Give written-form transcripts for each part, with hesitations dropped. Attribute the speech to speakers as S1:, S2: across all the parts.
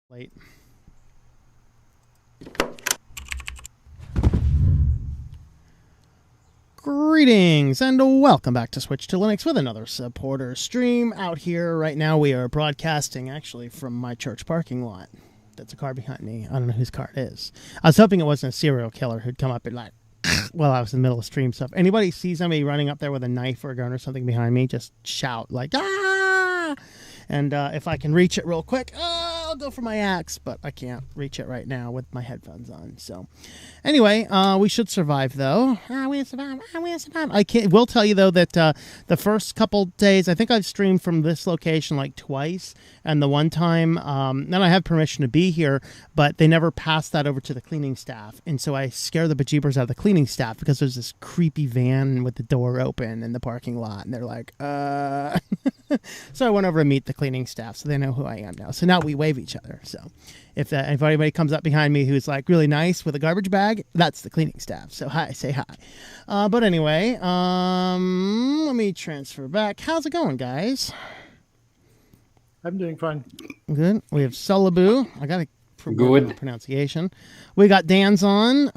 S1: Late. Greetings and welcome back to Switch to Linux with another supporter stream. Out here right now we are broadcasting actually from my church parking lot. That's a car behind me. I don't know whose car it is. I was hoping it wasn't a serial killer who'd come up and like while I was in the middle of stream stuff. Anybody see somebody running up there with a knife or a gun or something behind me, just shout like ah! And if I can reach it real quick, I'll go for my axe, but I can't reach it right now with my headphones on. So anyway, we should survive though. We'll survive. Will tell you though that the first couple days, I think I've streamed from this location like twice, and the one time, then I have permission to be here, but they never passed that over to the cleaning staff, and so I scare the bejeebers out of the cleaning staff because there's this creepy van with the door open in the parking lot, and they're like, So I went over to meet the cleaning staff, so they know who I am now. So now we wave each other. So if anybody comes up behind me who's like really nice with a garbage bag, that's the cleaning staff. So hi, say hi. But anyway, let me transfer back. How's it going, guys?
S2: I'm doing fine.
S1: Good. We have Sulaboo. I got a good pronunciation. We got Dan's on,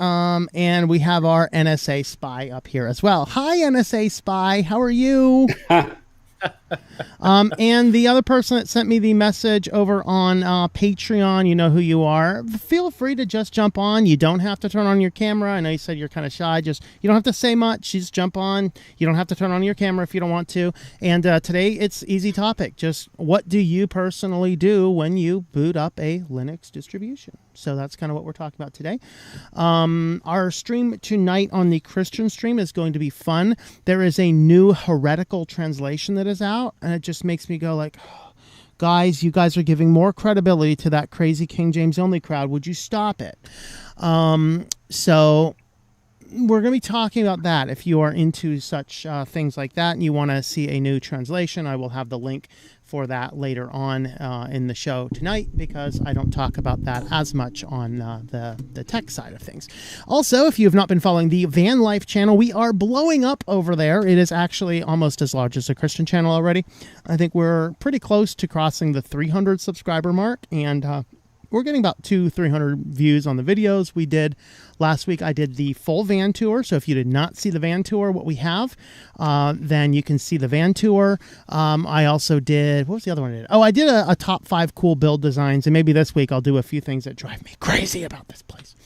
S1: and we have our NSA spy up here as well. Hi, NSA spy. How are you? And the other person that sent me the message over on Patreon, you know who you are. Feel free to just jump on. You don't have to turn on your camera. I know you said you're kind of shy. You don't have to say much. Just jump on. You don't have to turn on your camera if you don't want to. And today it's easy topic. Just what do you personally do when you boot up a Linux distribution? So that's kind of what we're talking about today. Our stream tonight on the Christian stream is going to be fun. There is a new heretical translation that is out, and it just makes me go like, oh, guys, you guys are giving more credibility to that crazy King James only crowd. Would you stop it? So we're going to be talking about that. If you are into such things like that and you want to see a new translation, I will have the link for that later on in the show tonight, because I don't talk about that as much on the tech side of things. Also, if you have not been following the Van Life channel, we are blowing up over there. It is actually almost as large as the Christian channel already. I think we're pretty close to crossing the 300 subscriber mark, and we're getting about 200-300 views on the videos we did last week. I did the full van tour, so if you did not see the van tour, what we have, then you can see the van tour. I also did, what was the other one I did? Oh, I did a top 5 cool build designs, and maybe this week I'll do a few things that drive me crazy about this place.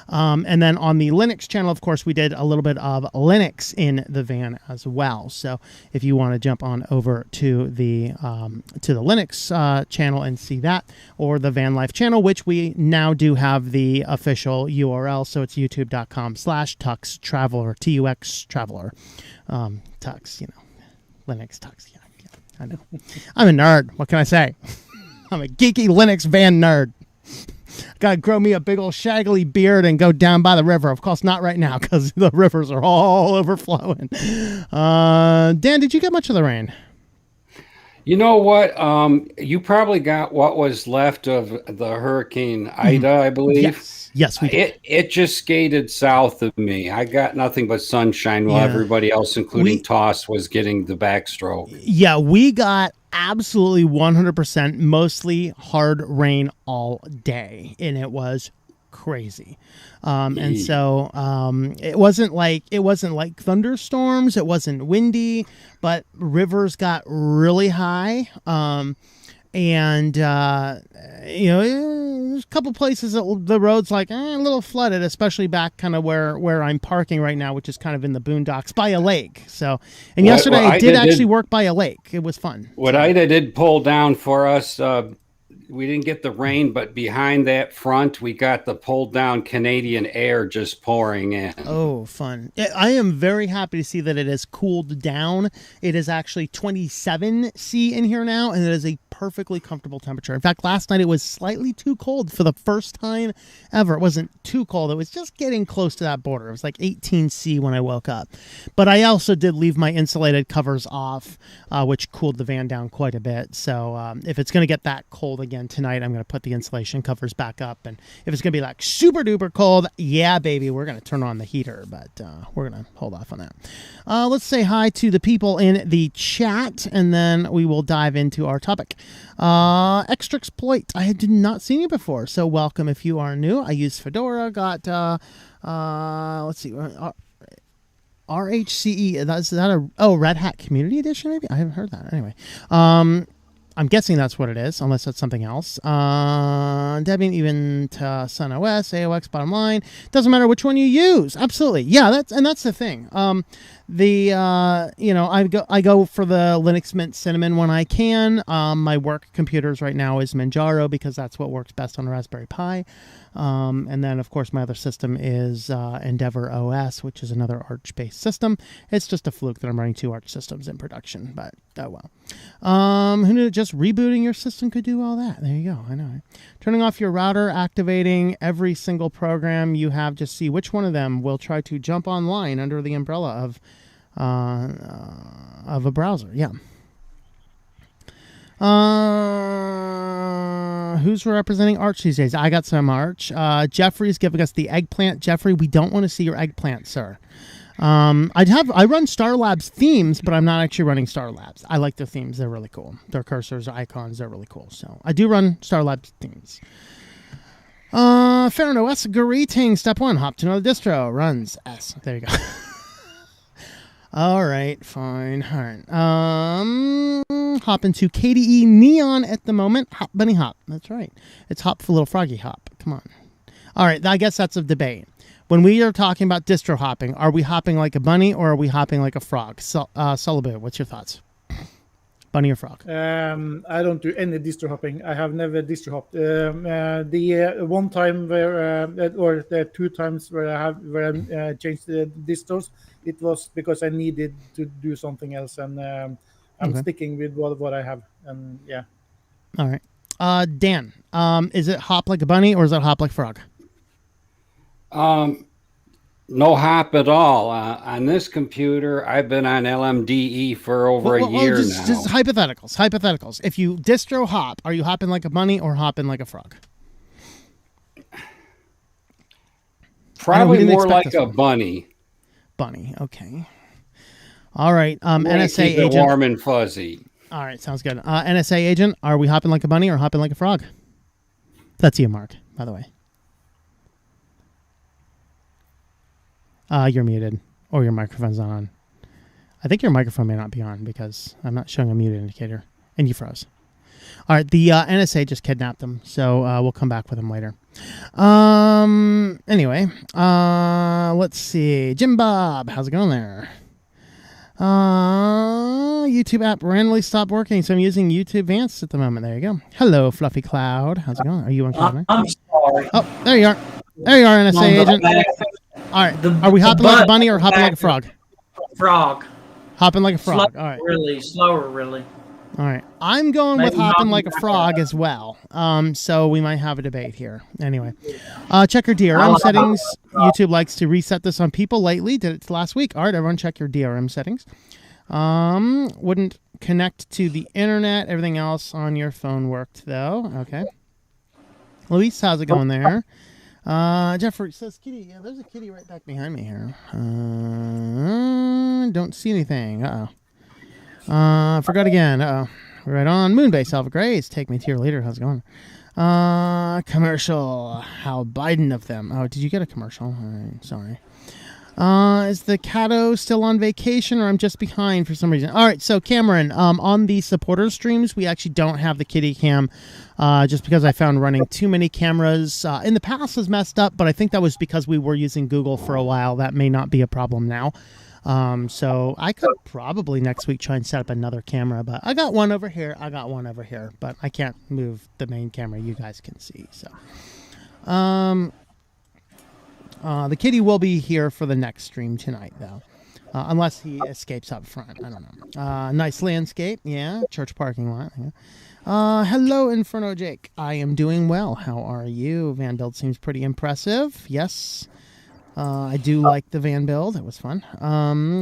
S1: And then on the Linux channel, of course, we did a little bit of Linux in the van as well. So if you want to jump on over to the Linux channel and see that, or the Van Life channel, which we now do have the official URL. So it's youtube.com/Tux Traveler, TUX Traveler. Tux, Linux Tux. Yeah, I know. I'm a nerd. What can I say? I'm a geeky Linux van nerd. Gotta grow me a big old shaggly beard and go down by the river. Of course, not right now because the rivers are all overflowing. Dan, did you get much of the rain?
S3: You know what? You probably got what was left of the Hurricane Ida, I believe.
S1: Yes, we did.
S3: It just skated south of me. I got nothing but sunshine while everybody else, including Toss, was getting the backstroke. Yeah,
S1: we got absolutely 100% mostly hard rain all day, and it was crazy. And so it wasn't like thunderstorms, it wasn't windy, but rivers got really high. And there's a couple places that the road's like a little flooded, especially back kind of where I'm parking right now, which is kind of in the boondocks by a lake. So, and yesterday I did actually work by a lake. It was fun.
S3: What Ida did pull down for us, we didn't get the rain, but behind that front, we got the pulled down Canadian air just pouring in.
S1: Oh, fun. I am very happy to see that it has cooled down. It is actually 27 C in here now, and it is a perfectly comfortable temperature. In fact, last night it was slightly too cold for the first time ever. It wasn't too cold. It was just getting close to that border. It was like 18 C when I woke up. But I also did leave my insulated covers off, which cooled the van down quite a bit. So if it's going to get that cold again and tonight I'm going to put the insulation covers back up. And if it's going to be like super duper cold, yeah, baby, we're going to turn on the heater, but we're going to hold off on that. Let's say hi to the people in the chat, and then we will dive into our topic. Extra exploit. I did not see you before, so welcome if you are new. I use Fedora, got, let's see, RHCE, is that a Red Hat Community Edition, maybe? I haven't heard that. Anyway, I'm guessing that's what it is, unless that's something else. Debian, even to Sun OS, AOX, bottom line. Doesn't matter which one you use. Absolutely. Yeah, that's the thing. I go for the Linux Mint Cinnamon when I can. My work computers right now is Manjaro because that's what works best on a Raspberry Pi. And then, of course, my other system is Endeavor OS, which is another Arch-based system. It's just a fluke that I'm running 2 Arch systems in production, but oh well. Who knew that just rebooting your system could do all that? There you go. I know. Turning off your router, activating every single program you have. Just see which one of them will try to jump online under the umbrella of a browser. Yeah. Who's representing Arch these days? I got some Arch. Jeffrey's giving us the eggplant. Jeffrey, we don't want to see your eggplant, sir. I run Star Labs themes, but I'm not actually running Star Labs. I like their themes. They're really cool. Their cursors, their icons, they're really cool. So I do run Star Labs themes. Farron OS, greeting. Step 1, hop to another distro. Runs S. There you go. All right, fine. All right. Hop into KDE Neon at the moment. Hop, bunny hop. That's right. It's hop for little froggy hop. Come on. All right, I guess that's a debate. When we are talking about distro hopping, are we hopping like a bunny or are we hopping like a frog? Solabu, what's your thoughts? Bunny or frog?
S2: I don't do any distro hopping. I have never distro hopped. The one time where, or the 2 times where I changed the distros, it was because I needed to do something else, and I'm sticking with what I have. And yeah.
S1: All right. Dan, is it hop like a bunny or is it hop like frog?
S3: No hop at all. On this computer, I've been on LMDE for over a year now.
S1: Just hypotheticals. If you distro hop, are you hopping like a bunny or hopping like a frog?
S3: Probably more like a bunny.
S1: Bunny, okay. All right. NSA
S3: keep
S1: agent.
S3: It warm and fuzzy.
S1: All right, sounds good. NSA agent, are we hopping like a bunny or hopping like a frog? That's you, Mark, by the way. You're muted, or your microphone's not on. I think your microphone may not be on because I'm not showing a mute indicator, and you froze. All right, the NSA just kidnapped him, so we'll come back with him later. Anyway, let's see. Jim Bob, how's it going there? YouTube app randomly stopped working, so I'm using YouTube Advanced at the moment. There you go. Hello, Fluffy Cloud. How's it going? Are you on camera?
S4: I'm sorry.
S1: Oh, there you are. There you are, NSA agent. All right. Are we hopping like a bunny or hopping like a frog?
S4: Frog.
S1: Hopping like a frog. All right.
S4: Slower, really.
S1: All right. I'm going with hopping like a frog as well. So we might have a debate here. Anyway. Check your DRM settings. YouTube likes to reset this on people lately. Did it last week. All right, everyone check your DRM settings. Wouldn't connect to the internet. Everything else on your phone worked, though. Okay. Luis, how's it going there? Jeffrey says kitty. Yeah, there's a kitty right back behind me here. Don't see anything. Forgot again. Right on. Moonbase, Alpha Grace. Take me to your leader. How's it going? Commercial. How Biden of them. Oh, did you get a commercial? All right, sorry. Is the Cato still on vacation or I'm just behind for some reason? All right, so Cameron, on the supporter streams, we actually don't have the kitty cam just because I found running too many cameras in the past was messed up, but I think that was because we were using Google for a while. That may not be a problem now. So I could probably next week try and set up another camera, but I got one over here. But I can't move the main camera you guys can see. So, the kitty will be here for the next stream tonight, though, unless he escapes up front. I don't know. Nice landscape, yeah. Church parking lot. Yeah. Hello, Inferno Jake. I am doing well. How are you? Van build seems pretty impressive. Yes. I do like the van build. It was fun.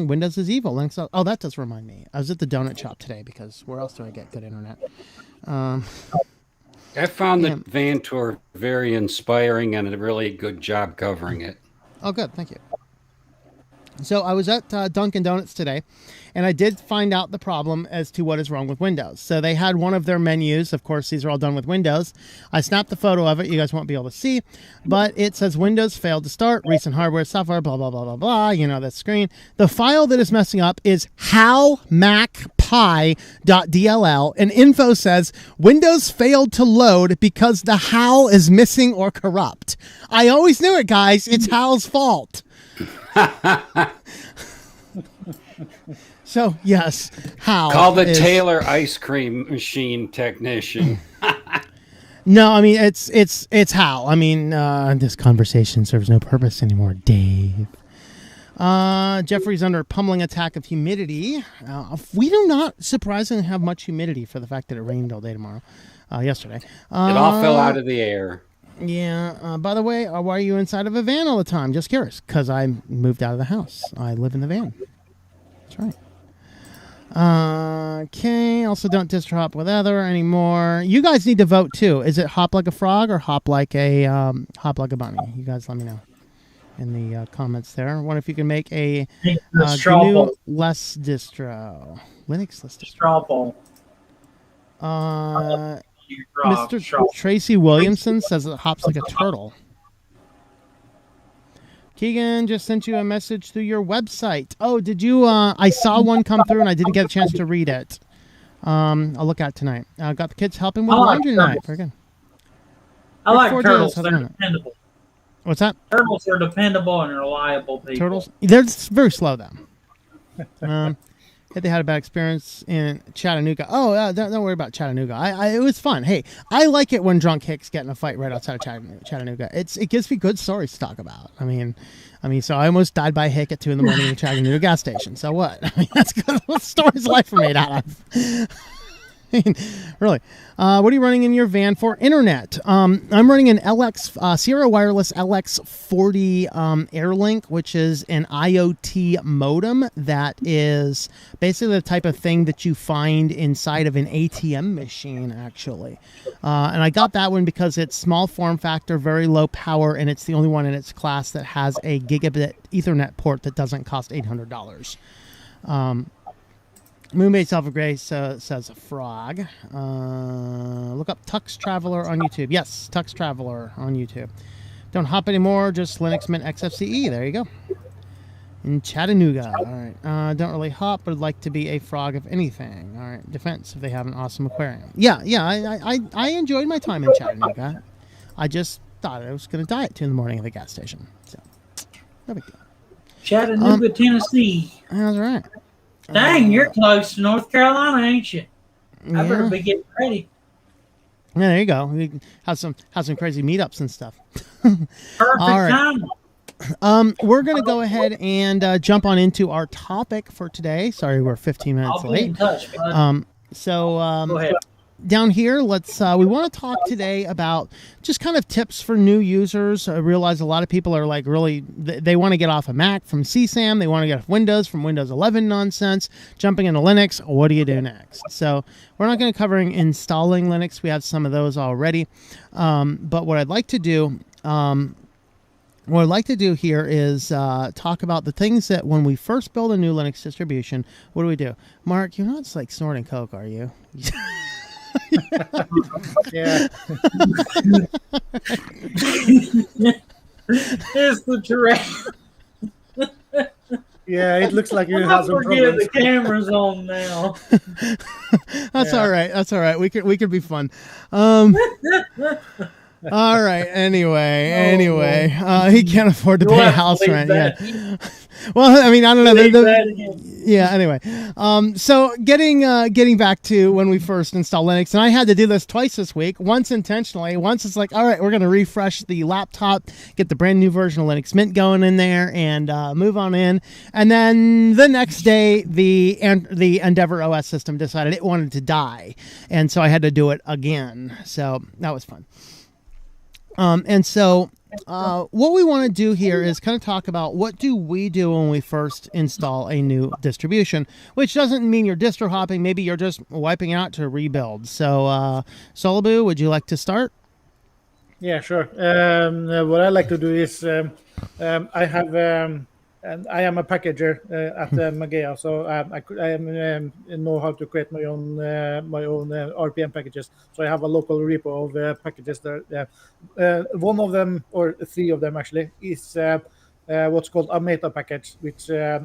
S1: Windows is evil. Linux. Oh, that does remind me. I was at the donut shop today because where else do I get good internet?
S3: I found
S1: Yeah.
S3: the van tour very inspiring and a really good job covering it.
S1: Oh, good. Thank you. So I was at Dunkin' Donuts today, and I did find out the problem as to what is wrong with Windows. So they had one of their menus. Of course, these are all done with Windows. I snapped the photo of it. You guys won't be able to see, but it says Windows failed to start, recent hardware, software, blah, blah, blah, blah, blah. You know, that screen. The file that is messing up is howmacpy.dll, and info says Windows failed to load because the HAL is missing or corrupt. I always knew it, guys. It's HAL's fault. So yes, how
S3: Call the Taylor ice cream machine technician.
S1: No, I mean it's how. I mean this conversation serves no purpose anymore, Dave. Jeffrey's under pummeling attack of humidity. We do not surprisingly have much humidity for the fact that it rained all day tomorrow. Yesterday,
S3: It all fell out of the air.
S1: Yeah. By the way, why are you inside of a van all the time? Just curious. Because I moved out of the house. I live in the van. That's right. Okay. Also, don't distro hop with other anymore. You guys need to vote too. Is it hop like a frog or hop like a bunny? You guys let me know in the comments there. I wonder if you can make a GNU less distro. Linux less distro. Mr. Tracy Williamson says it hops like a turtle. Keegan just sent you a message through your website. Oh, did you? I saw one come through and I didn't get a chance to read it. I'll look at it tonight. Got the kids helping with laundry tonight. Very good.
S4: I like turtles. They're dependable.
S1: What's that?
S4: Turtles are dependable and reliable people.
S1: Turtles? They're very slow, though. They had a bad experience in Chattanooga. Oh, don't worry about Chattanooga. It was fun. Hey, I like it when drunk hicks get in a fight right outside of Chattanooga. It gives me good stories to talk about. I mean, so I almost died by a hick at 2 a.m. in the Chattanooga gas station. So what? I mean, that's good. What stories life are made out of. I mean, really. What are you running in your van for internet? I'm running an Sierra Wireless LX40 Airlink, which is an IoT modem that is basically the type of thing that you find inside of an ATM machine, actually. And I got that one because it's small form factor, very low power, and it's the only one in its class that has a gigabit Ethernet port that doesn't cost $800. Moonbase Alpha Grace says a frog. Look up Tux Traveler on YouTube. Yes, Tux Traveler on YouTube. Don't hop anymore, just Linux Mint XFCE. There you go. In Chattanooga. All right. Don't really hop, but would like to be a frog of anything. All right. Defense if they have an awesome aquarium. Yeah. I enjoyed my time in Chattanooga. I just thought I was going to die at 2 in the morning at the gas station. So, no big deal.
S4: Chattanooga, Tennessee.
S1: That's right.
S4: Dang, you're close to North Carolina, ain't you? I better be getting ready.
S1: Yeah, there you go. We can have some crazy meetups and stuff.
S4: Perfect
S1: right.
S4: time.
S1: We're going to go ahead and jump on into our topic for today. Sorry, we're 15 minutes
S4: I'll
S1: late.
S4: be in touch, bud.
S1: Go
S4: ahead.
S1: Down here, we want to talk today about just kind of tips for new users. I realize a lot of people are like really, they want to get off a Mac from CSAM. They want to get off Windows from Windows 11 nonsense, jumping into Linux. What do you do next? So we're not going to cover installing Linux. We have some of those already. But what I'd like to do, here is talk about the things that when we first build a new Linux distribution, what do? Mark, you're not like snorting Coke, are you?
S2: Yeah.
S4: Here's the terrain.
S2: Yeah, it looks like you
S4: I'm
S2: have
S4: not
S2: some
S4: forget
S2: problems.
S4: the camera's on now.
S1: That's all right. That's all right. We could be fun. All right. Anyway, he can't afford to pay a house rent. Yeah. Well, I mean, I don't know. Yeah. Anyway, so getting back to when we first installed Linux, and I had to do this twice this week. Once intentionally. Once it's like, all right, we're going to refresh the laptop, get the brand new version of Linux Mint going in there, and move on in. And then the next day, the Endeavor OS system decided it wanted to die, and so I had to do it again. So that was fun. And so what we want to do here is kind of talk about what do we do when we first install a new distribution, which doesn't mean you're distro hopping. Maybe you're just wiping out to rebuild. So, Solabu, would you like to start?
S2: Yeah, sure. What I like to do is I have and I am a packager at Magea, so know how to create my own RPM packages. So I have a local repo of packages there. One of them, or three of them actually, is what's called a meta package, which I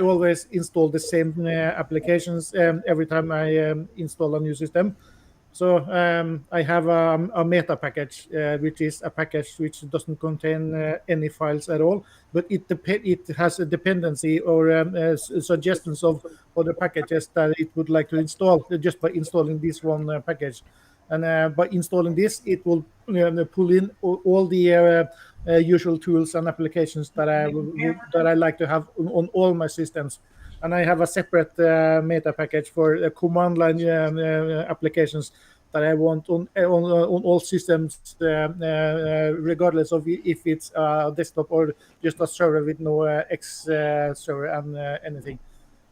S2: always install the same applications every time I install a new system. So I have a meta package, which is a package which doesn't contain any files at all, but it has a dependency or suggestions of other packages that it would like to install just by installing this one package. And by installing this, it will pull in all the usual tools and applications that I like to have on all my systems. And I have a separate meta package for command line applications that I want on all systems, regardless of if it's a desktop or just a server with no X server and anything.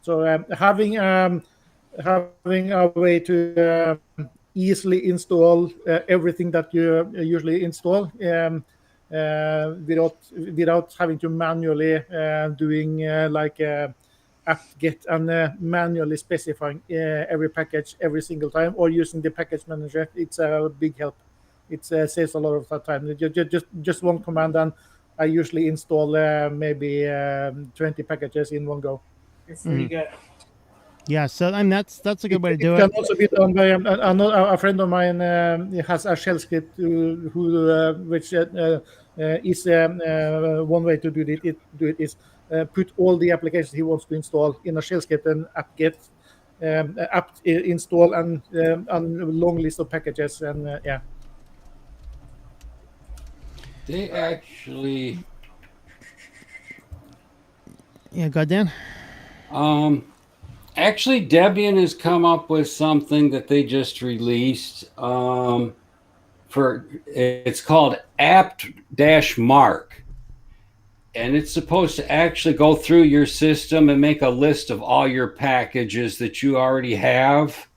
S2: So having a way to easily install everything that you usually install without having to manually doing like apt-get and manually specifying every package every single time, or using the package manager. It's a big help. It saves a lot of that time. Just one command, and I usually install maybe 20 packages in one go.
S4: It's pretty good.
S1: Yeah, so I mean that's a good way to do
S2: It
S1: it.
S2: can also be done by a friend of mine. Has a shell script which is one way to do it is put all the applications he wants to install in a shell script and apt-get, apt install, and a long list of packages, and yeah.
S3: They actually,
S1: Yeah, go ahead, Dan.
S3: actually, Debian has come up with something that they just released. It's called apt-mark, and it's supposed to actually go through your system and make a list of all your packages that you already have.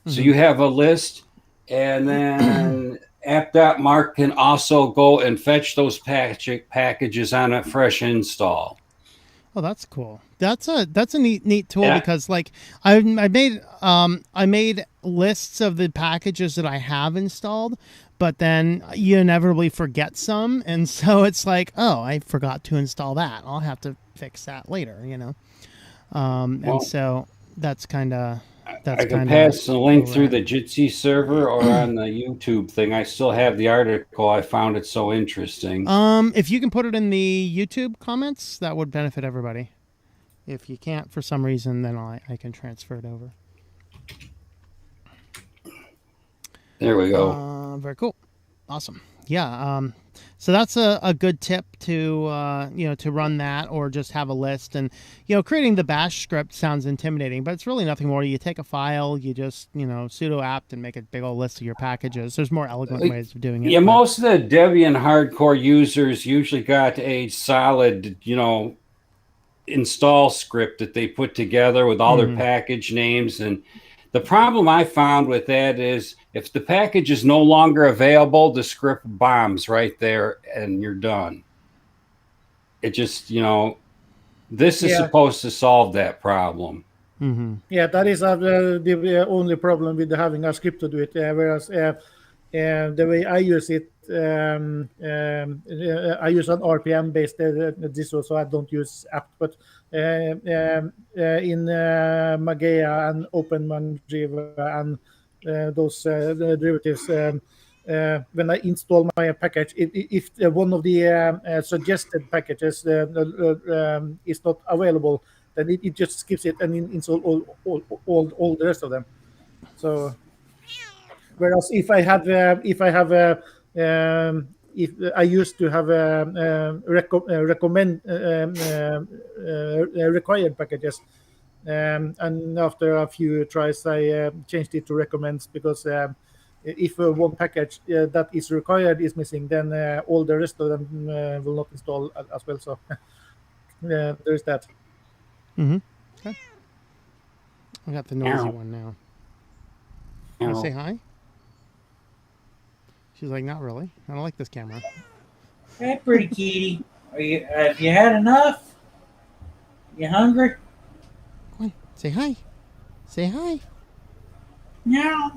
S3: So you have a list, and then app.mark can also go and fetch those packages on a fresh install.
S1: Oh, that's cool. That's a neat tool, because like I made lists of the packages that I have installed, but then you inevitably forget some, and so it's like, oh, I forgot to install that. I'll have to fix that later, and so that's kind of.
S3: I can pass the link through the Jitsi server or on the YouTube thing. I still have the article. I found it so interesting.
S1: If you can put it in the YouTube comments, that would benefit everybody. If you can't for some reason, then I can transfer it over.
S3: There we go.
S1: Very cool. Awesome. Yeah. So that's a good tip to to run that, or just have a list. And creating the bash script sounds intimidating, but it's really nothing more. You take a file, you just sudo apt and make a big old list of your packages. There's more elegant ways of doing it.
S3: Yeah, most of the Debian hardcore users usually got a solid install script that they put together with all their package names. And the problem I found with that is if the package is no longer available, the script bombs right there and you're done. It just, this is supposed to solve that problem.
S2: Yeah, that is the only problem with having a script to do it. Whereas the way I use it, I use an RPM-based distro, so I don't use apt. But in Magea and OpenManjiva and those derivatives, when I install my package, if one of the suggested packages is not available, then it just skips it and install all the rest of them. So. Whereas if I used to have recommend required packages, and after a few tries I changed it to recommends, because if one package that is required is missing, then all the rest of them will not install as well. So there's that.
S1: Mm-hmm. Okay. I got the noisy
S3: Ow.
S1: one now. Want to
S3: Ow.
S1: say hi? She's like, not really. I don't like this camera.
S4: Hey, pretty kitty. Have you had enough? You hungry?
S1: Come on, say hi. Say hi.
S4: No.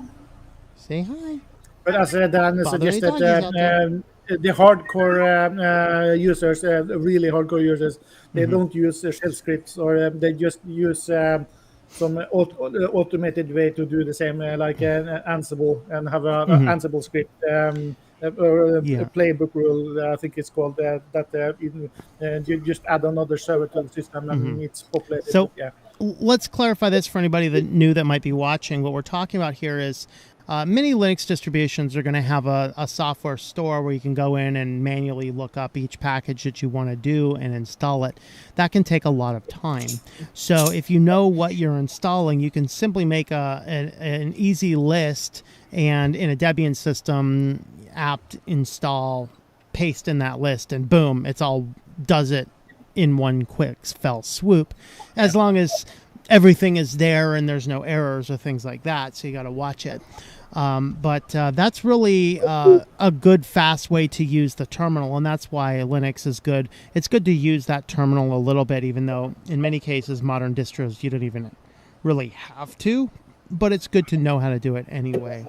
S1: Say hi.
S2: But as Dan
S1: Bother
S2: suggested,
S1: any doggies out there.
S2: the hardcore users, really hardcore users, they don't use shell scripts, or they just use some automated way to do the same, like Ansible, and have a Ansible script. Or a
S1: Yeah.
S2: playbook rule, I think it's called, that you just add another server to the system and it's populated.
S1: So-
S2: yeah.
S1: Let's clarify this for anybody that might be watching. What we're talking about here is many Linux distributions are going to have a software store where you can go in and manually look up each package that you want to do and install it. That can take a lot of time. So if you know what you're installing, you can simply make an easy list, and in a Debian system, apt install, paste in that list, and boom, it's all does it in one quick fell swoop, as long as everything is there and there's no errors or things like that. So you got to watch it. But that's really a good, fast way to use the terminal, and that's why Linux is good. It's good to use that terminal a little bit, even though in many cases, modern distros, you don't even really have to, but it's good to know how to do it anyway.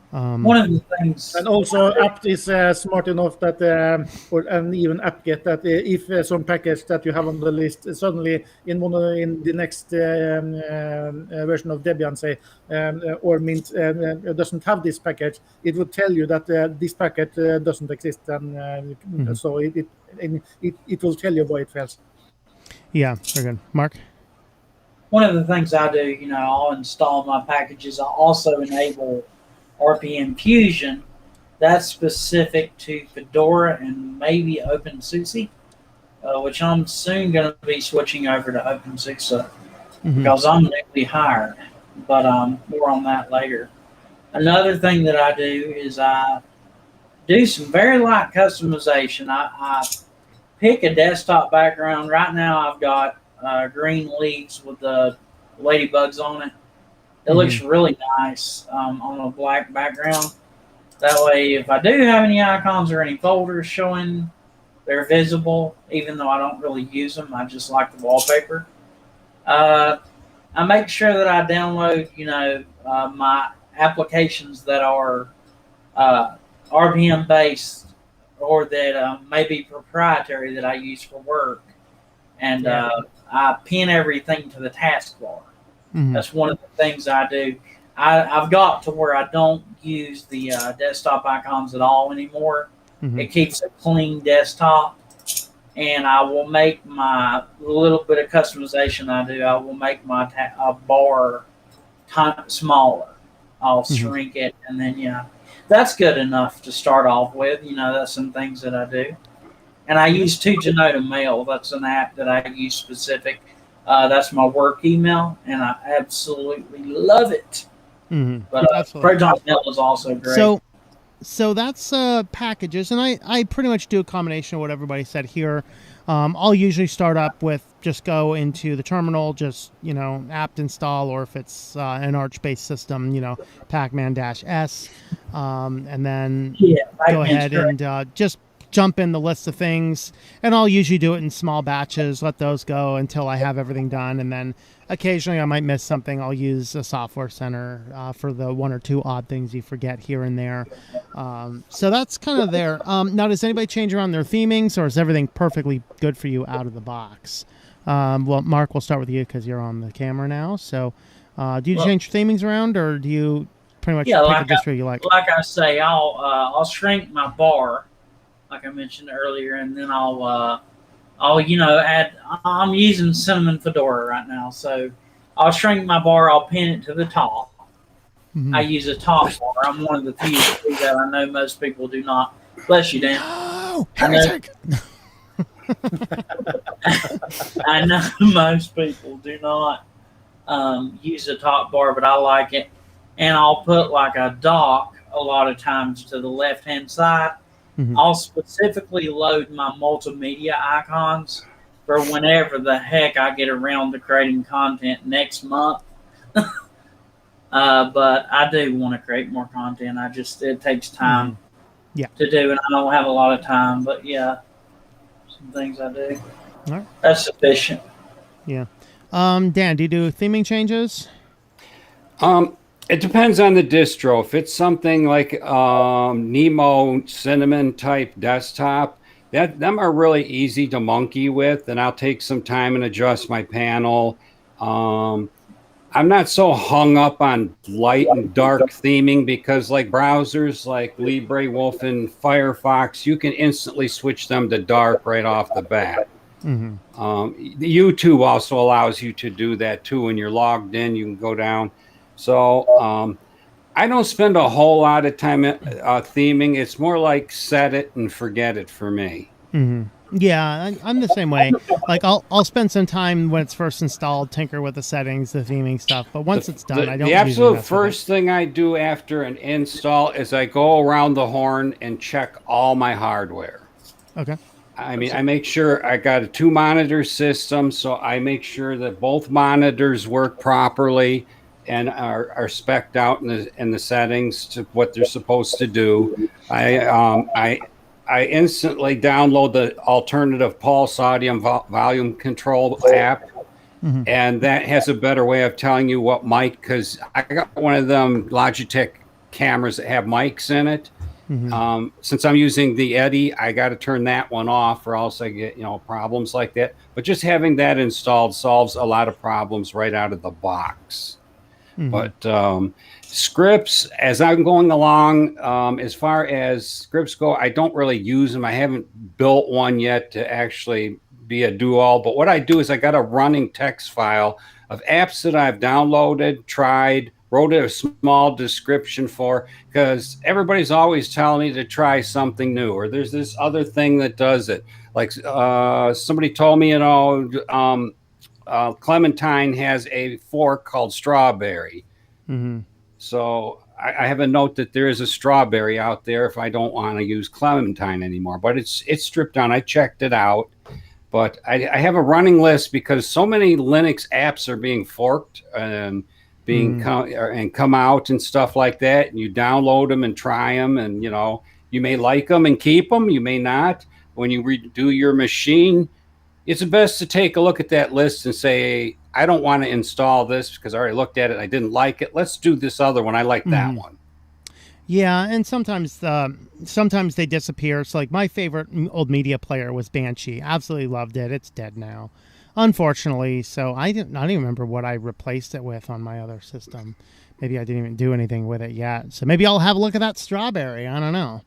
S4: One of the things.
S2: And also, apt is smart enough that, and even apt-get, that if some package that you have on the list suddenly in the next version of Debian, say, or Mint, doesn't have this package, it would tell you that this packet doesn't exist, and so it will tell you why it fails.
S1: Yeah, very good. Mark?
S4: One of the things I do, I'll install my packages. I also enable RPM Fusion. That's specific to Fedora and maybe OpenSUSE, which I'm soon going to be switching over to OpenSUSE because I'm newly hired, but more on that later. Another thing that I do is I do some very light customization. I pick a desktop background. Right now I've got green leaves with the ladybugs on it. It looks really nice on a black background. That way, if I do have any icons or any folders showing, they're visible, even though I don't really use them. I just like the wallpaper. I make sure that I download, my applications that are RPM-based or that may be proprietary that I use for work. And I pin everything to the taskbar. That's one of the things I do. I've got to where I don't use the desktop icons at all anymore. It keeps a clean desktop, and I will make my little bit of customization I do. I will make my bar smaller. I'll shrink it, and then that's good enough to start off with. That's some things that I do. And I use 2Genoto Mail. That's an app that I use specific. That's my work email, and I absolutely love it. But Proton Mail is also great.
S1: So that's packages, and I pretty much do a combination of what everybody said here. I'll usually start up with just go into the terminal, just apt install, or if it's an Arch-based system, pacman-s, and then go ahead and just jump in the list of things, and I'll usually do it in small batches, let those go until I have everything done, and then occasionally I might miss something. I'll use a software center for the one or two odd things you forget here and there. So that's kind of there. Now, does anybody change around their themings, or is everything perfectly good for you out of the box? Well, Mark, we'll start with you because you're on the camera now. So do you change themings around, or do you pretty much pick a distro you like?
S4: Like I say, I'll shrink my bar, like I mentioned earlier, and then I'll add. I'm using Cinnamon Fedora right now, so I'll shrink my bar. I'll pin it to the top. I use a top bar. I'm one of the few that do that. I know most people do not. Bless you, Dan.
S1: Oh, heretic!
S4: I know most people do not use a top bar, but I like it. and I'll put like a dock a lot of times to the left hand side. I'll specifically load my multimedia icons for whenever the heck I get around to creating content next month. But I do want to create more content. It takes time to do, and I don't have a lot of time. But yeah, some things I do.
S1: All right.
S4: That's sufficient.
S1: Yeah. Dan, do you do theming changes?
S3: It depends on the distro. If it's something like Nemo Cinnamon type desktop, them are really easy to monkey with, and I'll take some time and adjust my panel. I'm not so hung up on light and dark theming because like browsers like Libre, Wolf, and Firefox, you can instantly switch them to dark right off the bat. The YouTube also allows you to do that too. When you're logged in, you can go down. So I don't spend a whole lot of time theming. It's more like set it and forget it for me.
S1: Yeah, I'm the same way. Like I'll spend some time when it's first installed, tinker with the settings, the theming stuff. But once it's done, I don't.
S3: The absolute first thing I do after an install is I go around the horn and check all my hardware.
S1: Okay.
S3: I mean, I make sure I got a 2-monitor system, so I make sure that both monitors work properly and are spec'd out in the settings to what they're supposed to do. I instantly download the alternative pulse audio volume control app, and that has a better way of telling you what mic, because I got one of them Logitech cameras that have mics in it. Since I'm using the Eddy, I got to turn that one off or else I get, problems like that. But just having that installed solves a lot of problems right out of the box. But scripts, as I'm going along, as far as scripts go, I don't really use them. I haven't built one yet to actually be a do-all. But what I do is I got a running text file of apps that I've downloaded, tried, wrote a small description for, because everybody's always telling me to try something new, or there's this other thing that does it. Like somebody told me, Clementine has a fork called Strawberry. So I have a note that there is a Strawberry out there if I don't want to use Clementine anymore. But it's stripped down. I checked it out. But I have a running list because so many Linux apps are being forked and come out and stuff like that. And you download them and try them. And, you may like them and keep them. You may not. When you redo your machine, it's best to take a look at that list and say, I don't want to install this because I already looked at it. I didn't like it. Let's do this other one. I like that one.
S1: Yeah, and sometimes they disappear. So like my favorite old media player was Banshee. Absolutely loved it. It's dead now, unfortunately. So I don't even remember what I replaced it with on my other system. Maybe I didn't even do anything with it yet. So maybe I'll have a look at that Strawberry. I don't know.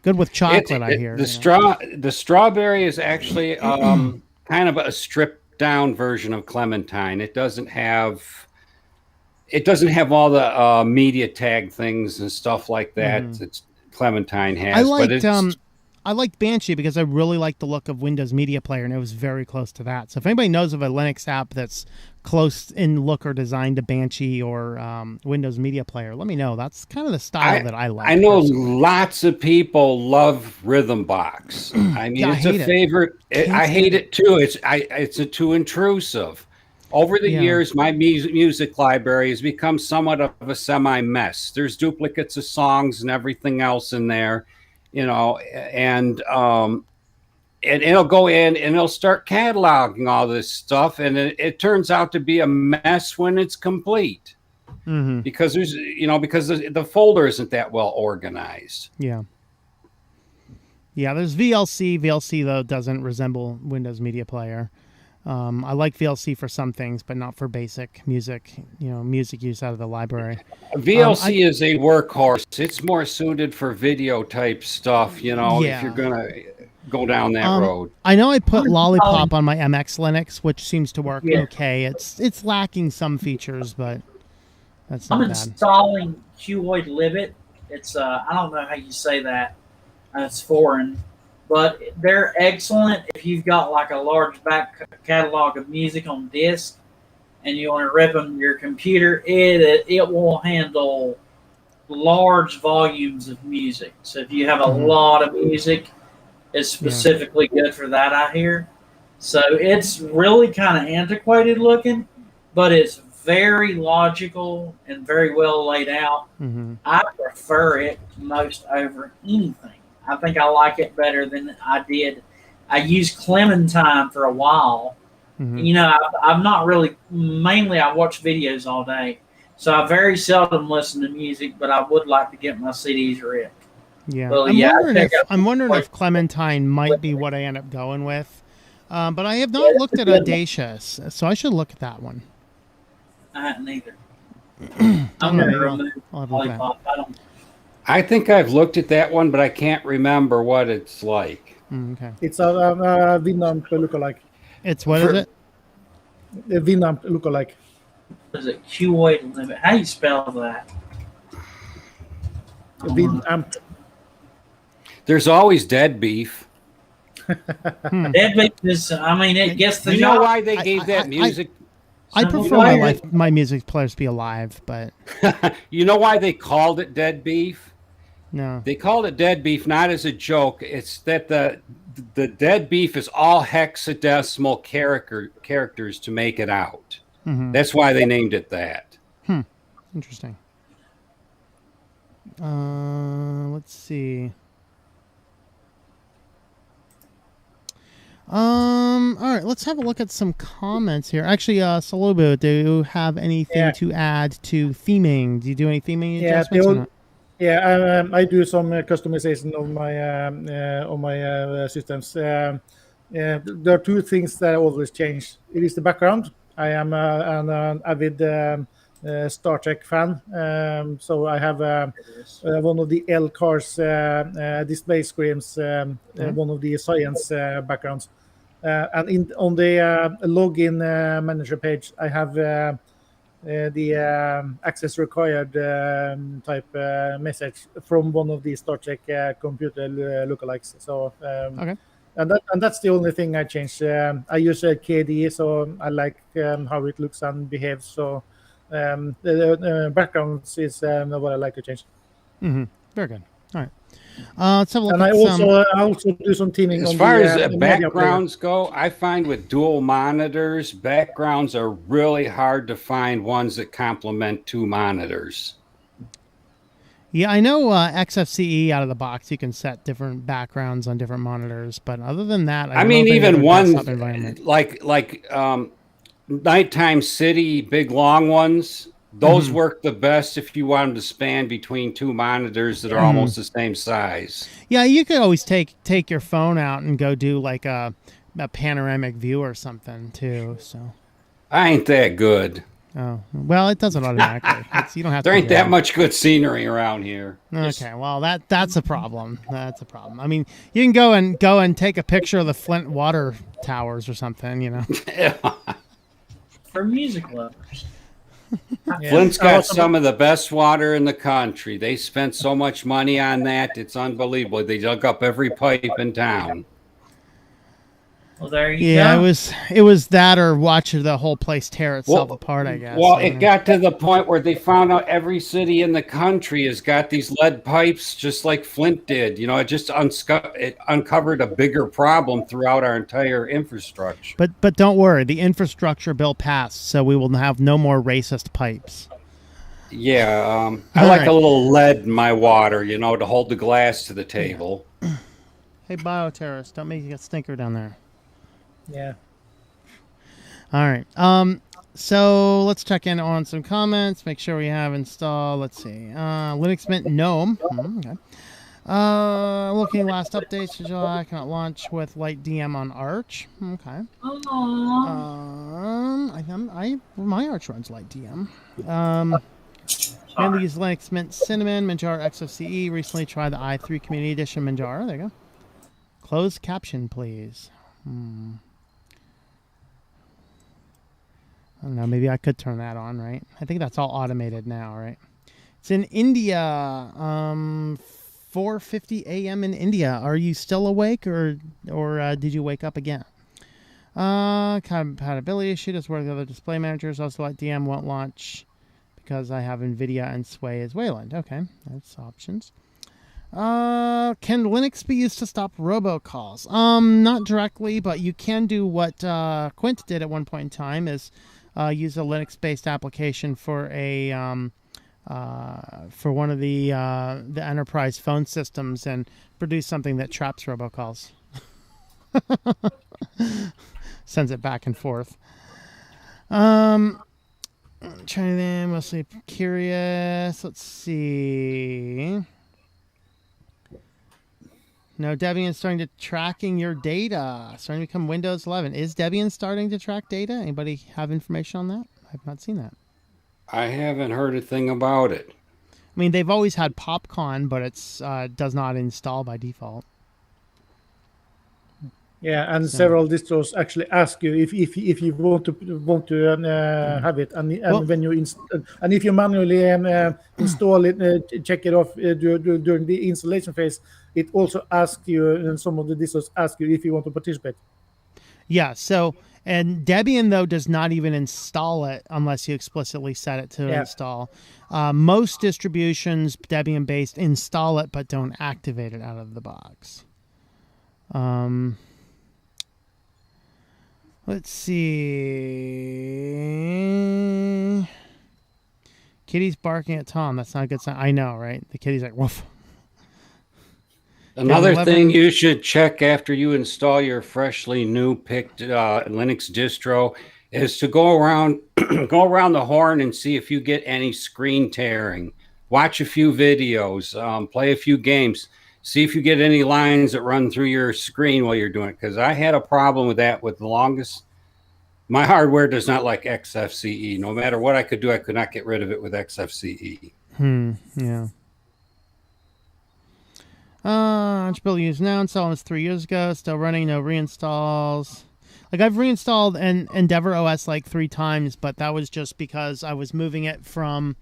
S1: Good with chocolate, I hear.
S3: The Strawberry is actually kind of a stripped down version of Clementine. It doesn't have all the media tag things and stuff like that that Clementine has.
S1: I liked Banshee because I really liked the look of Windows Media Player, and it was very close to that. So if anybody knows of a Linux app that's close in look or design to Banshee or Windows Media Player, let me know. That's kind of the style that I like.
S3: I know lots of people love Rhythm Box. I mean, it's a favorite. I hate it too. It's too intrusive. Over the years, my music library has become somewhat of a semi-mess. There's duplicates of songs and everything else in there, and it'll go in and it'll start cataloging all this stuff, and it turns out to be a mess when it's complete, because there's because the folder isn't that well organized.
S1: Yeah, there's VLC. VLC though doesn't resemble Windows Media Player. I like VLC for some things, but not for basic music, music use out of the library.
S3: VLC is a workhorse. It's more suited for video type stuff, if you're going to go down that road.
S1: I know I put Lollipop on my MX Linux, which seems to work okay. It's lacking some features, but that's not bad. I'm
S4: installing Qoid Libet. It's, I don't know how you say that. It's foreign. But they're excellent if you've got like a large back catalog of music on disk. and you want to rip them your computer, it will handle large volumes of music. So if you have a lot of music, it's specifically good for that, I hear. So it's really kind of antiquated looking, but it's very logical and very well laid out. I prefer it most over anything. I think I like it better than I did. I used Clementine for a while. You know, I've not really, mainly I watch videos all day. So I very seldom listen to music, but I would like to get my CDs ripped.
S1: Yeah,
S4: Well,
S1: I'm wondering if Clementine might be what I end up going with. But I have not looked at Audacious, so I should look at that one.
S4: I hadn't either. I'm going to remove Lollipop.
S3: I think I've looked at that one, but I can't remember what it's like.
S1: Okay.
S2: It's a Winamp lookalike.
S1: It's what is it?
S2: A Winamp lookalike.
S4: What is it? QA limit. How do you spell that?
S2: Winamp.
S3: There's always dead beef.
S4: Dead beef is, I mean, it gets the
S3: You
S4: job.
S3: know why they gave that music?
S1: I prefer my music players to be alive, but
S3: you know why they called it dead beef?
S1: no.
S3: They called it dead beef not as a joke. It's that the dead beef is all hexadecimal characters to make it out. That's why they named it that.
S1: Interesting. Let's see. All right, let's have a look at some comments here. Actually, Salobo, do you have anything to add to theming? Do you do any theming adjustments or not?
S2: Yeah, I do some customization on my systems. There are two things that I always change. It is the background. I am an avid Star Trek fan, so I have one of the L cars display screens, one of the science backgrounds, and on the login manager page, I have the access required type message from one of the Star Trek computer lookalikes. So
S1: Okay.
S2: and that's the only thing I changed. I use a KD, so I like how it looks and behaves. So the backgrounds is what I like to change.
S1: Very good. All right. Let's have a look
S2: And
S1: at
S2: I also do some teaming
S3: As
S2: on
S3: far
S2: the,
S3: as
S2: media
S3: backgrounds go, I find with dual monitors, backgrounds are really hard to find ones that complement two monitors.
S1: Yeah, I know XFCE out of the box, you can set different backgrounds on different monitors, but other than that,
S3: I mean, even one like
S1: environment.
S3: Nighttime City, big long ones, those work the best if you want them to span between two monitors that are almost the same size.
S1: Yeah, you could always take your phone out and go do like a panoramic view or something too. So
S3: I ain't that good.
S1: Oh, well, it does it automatically. You don't have
S3: There
S1: to
S3: ain't that much good scenery around here.
S1: Okay, well that's a problem. That's a problem. I mean, you can go and take a picture of the Flint water towers or something, you know.
S4: For music lovers.
S3: Flint's got some of the best water in the country. They spent so much money on that. It's unbelievable. They dug up every pipe in town.
S4: Well, there you go.
S1: Yeah, it was that or watch the whole place tear itself apart, I guess.
S3: Well, it got to the point where they found out every city in the country has got these lead pipes just like Flint did. You know, it just it uncovered a bigger problem throughout our entire infrastructure.
S1: But don't worry, the infrastructure bill passed, so we will have no more racist pipes.
S3: Yeah, I like a little lead in my water, you know, to hold the glass to the table.
S1: Hey, bioterrorist, don't make you a stinker down there.
S2: Yeah.
S1: All right. So let's check in on some comments. Make sure we have installed. Let's see. Linux Mint GNOME. Okay. Looking last updates to July. Cannot launch with Light DM on Arch. Okay. My Arch runs Light DM. Mainly use Linux Mint Cinnamon, Manjaro XFCE. Recently tried the i3 Community Edition Manjaro. There you go. Closed caption, please. I don't know. Maybe I could turn that on, right? I think that's all automated now, right? It's in India. 4:50 a.m. in India. Are you still awake, or did you wake up again? Compatibility issue does work with other display managers. Also, like DM won't launch because I have NVIDIA and Sway as Wayland. Okay, that's options. Can Linux be used to stop robocalls? Not directly, but you can do what Quint did at one point in time, is use a Linux-based application for a for one of the enterprise phone systems and produce something that traps robocalls. Sends it back and forth. Trying to mostly curious. Let's see. No, Debian starting to tracking your data. Starting to become Windows 11. Is Debian starting to track data? Anybody have information on that? I've not seen that.
S3: I haven't heard a thing about it.
S1: I mean, they've always had PopCon, but it's does not install by default.
S2: Yeah, and several distros actually ask you if you want to have it, and when you and if you manually install it, check it off during the installation phase, it also asks you, and some of the distros ask you if you want to participate.
S1: Yeah. So, and Debian though does not even install it unless you explicitly set it to install. Most distributions, Debian based, install it but don't activate it out of the box. Let's see. Kitty's barking at Tom. That's not a good sign. I know, right? The kitty's like, woof.
S3: Another thing you should check after you install your freshly new picked Linux distro is to go around the horn and see if you get any screen tearing. Watch a few videos, play a few games. See if you get any lines that run through your screen while you're doing it, because I had a problem with that with the longest. My hardware does not like XFCE. No matter what I could do, I could not get rid of it with XFCE.
S1: Yeah. Bill used now, installing this 3 years ago, still running, no reinstalls. Like, I've reinstalled Endeavor OS like 3 times, but that was just because I was moving it from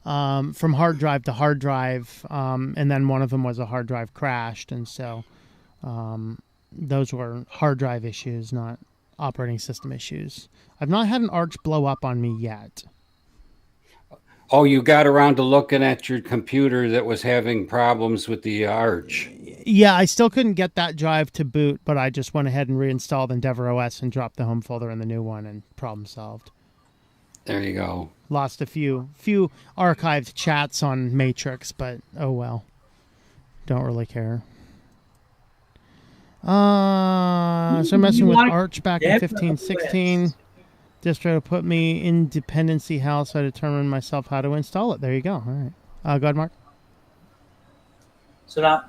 S1: hard drive to hard drive, and then one of them was a hard drive crashed, and so those were hard drive issues, not operating system issues. I've not had an Arch blow up on me yet.
S3: Oh, you got around to looking at your computer that was having problems with the Arch.
S1: Yeah, I still couldn't get that drive to boot, but I just went ahead and reinstalled Endeavor OS and dropped the home folder in the new one, and problem solved.
S3: There you go.
S1: Lost a few archived chats on Matrix, but oh well. Don't really care. So messing with Arch back in 1516. Distro put me in dependency hell, so I determined myself how to install it. There you go. All right. Go ahead, Mark.
S4: So